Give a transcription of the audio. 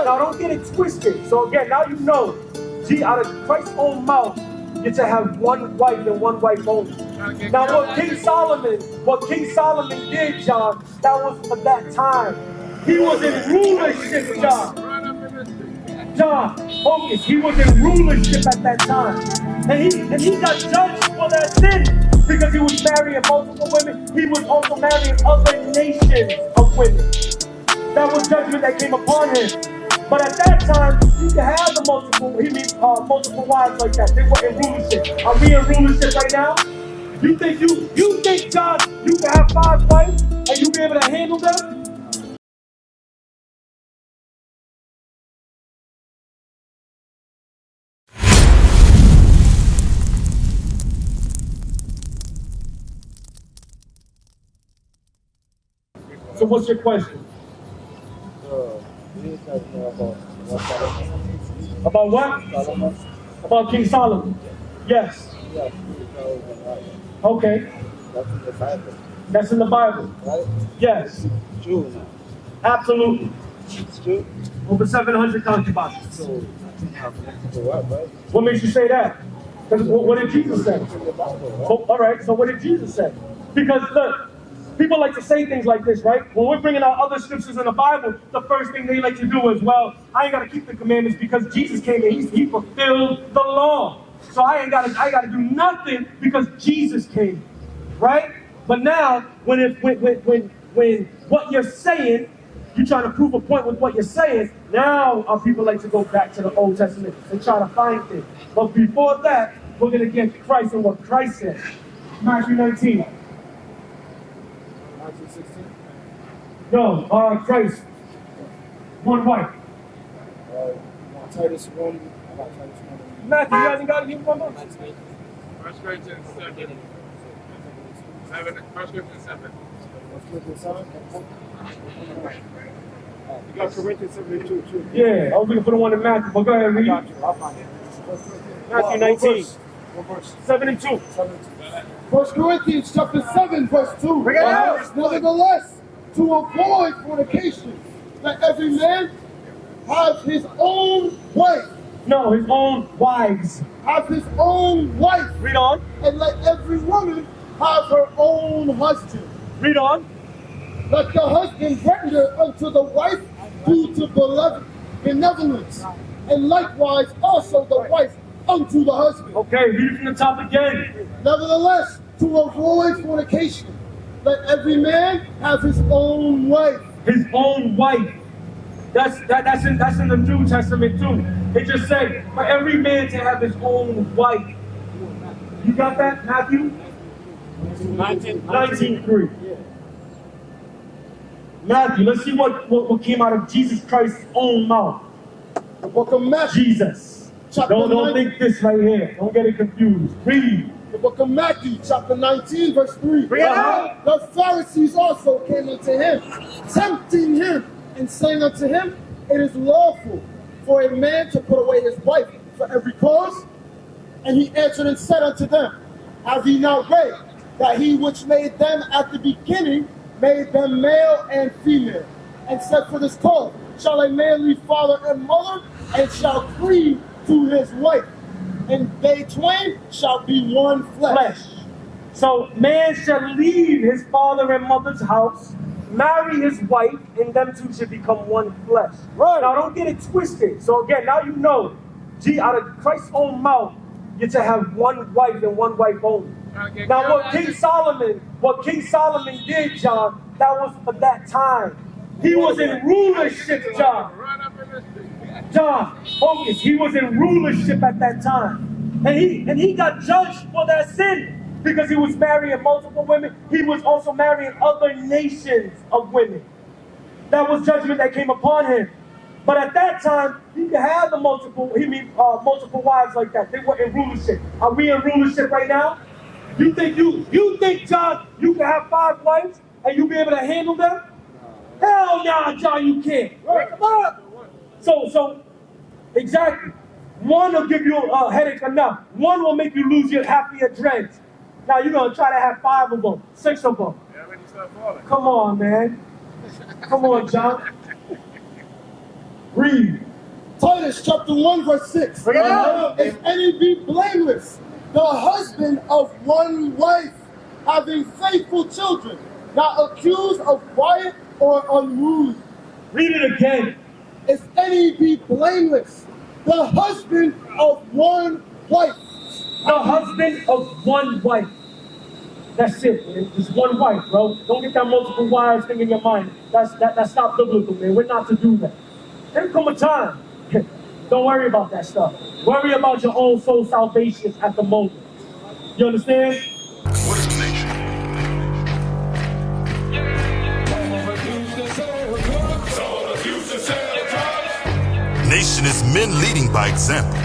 Right. Now don't get it twisted. So again, now you know, out of Christ's own mouth, you're to have one wife and one wife only. Now what King Solomon did, John, that was for that time. He was in rulership, John. John, focus. He was in rulership at that time. And he got judged for that sin because he was marrying multiple women. He was also marrying other nations of women. That was judgment that came upon him. But at that time, you could have the multiple wives like that. They were in rulership. Are we in rulership right now? You think, John, you can have 5 wives and you be able to handle them? So what's your question? About what? Solomon. About King Solomon. Yes. Okay. That's in the Bible. That's in the Bible. Right? Yes. It's true now. Absolutely. It's true. Over 700 concubines. So what, right? What makes you say that? Because what did Jesus say? It's in the Bible, right? So, all right, so what did Jesus say? Because look, people like to say things like this, right? When we're bringing out other scriptures in the Bible, the first thing they like to do is, well, I ain't got to keep the commandments because Jesus came and he fulfilled the law. So I got to do nothing because Jesus came, right? But now, when what you're saying, you're trying to prove a point with what you're saying, now our people like to go back to the Old Testament and try to find things. But before that, we're going to get Christ and what Christ said. Matthew 19. Matthew 16? No, Christ. One wife. Titus 1. About Titus 1. Matthew, you hasn't got it here from us? 1 Corinthians 7. 1 Corinthians 7. 1 Corinthians 7? You got Corinthians 72 too. Yeah, I was looking for the one in Matthew, but go ahead and read. I got you. I'll find it. Matthew 19. What verse? 72. 1 Corinthians chapter 7, verse 2. Bring it out. Nevertheless, to avoid fornication, let every man have his own wife. No, his own wives. Have his own wife. Read on. And let every woman have her own husband. Read on. Let the husband render unto the wife due to benevolence, and likewise also the wife unto the husband. Okay, read it from the top again. Nevertheless, to avoid fornication, let every man have his own wife. His own wife. That's in the New Testament too. It just said for every man to have his own wife. You got that, Matthew? 19:3. Matthew, let's see what came out of Jesus Christ's own mouth. The book of Matthew. Jesus. Don't think this right here. Don't get it confused. Read. The book of Matthew, chapter 19, verse 3. Bring it out. The Pharisees also came unto him, tempting him, and saying unto him, it is lawful for a man to put away his wife for every cause. And he answered and said unto them, have ye not read that he which made them at the beginning made them male and female, and said for this cause shall a man leave father and mother, and shall cleave to his wife, and they twain shall be one flesh. So man shall leave his father and mother's house, marry his wife, and them two should become one flesh. Right. Now don't get it twisted. So again, now you know, out of Christ's own mouth, you're to have one wife and one wife only. Now what King Solomon did, John, that was for that time. He was in rulership, John. John, focus. He was in rulership at that time. And he got judged for that sin because he was marrying multiple women. He was also marrying other nations of women. That was judgment that came upon him. But at that time, he could have the multiple wives like that. They were in rulership. Are we in rulership right now? You think, John, you can have 5 wives and you be able to handle them? Hell nah, John, you can't. Right. Come on. So, exactly. One will give you a headache enough. One will make you lose half of your dreads. Now you're going to try to have 5 of them, 6 of them. Yeah, when you start falling. Come on, man. Come on, John. Read. Titus chapter 1 verse 6. Bring it out. If any be blameless, the husband of one wife, having faithful children, not accused of riot or unruly. Read it again. If any be blameless, the husband of one wife. The husband of one wife. That's it, man. Just one wife, bro. Don't get that multiple wives thing in your mind. That's not biblical, man. We're not to do that. There'll come a time. Don't worry about that stuff. Worry about your own soul salvation at the moment. You understand? What is the nation? Nation is men leading by example.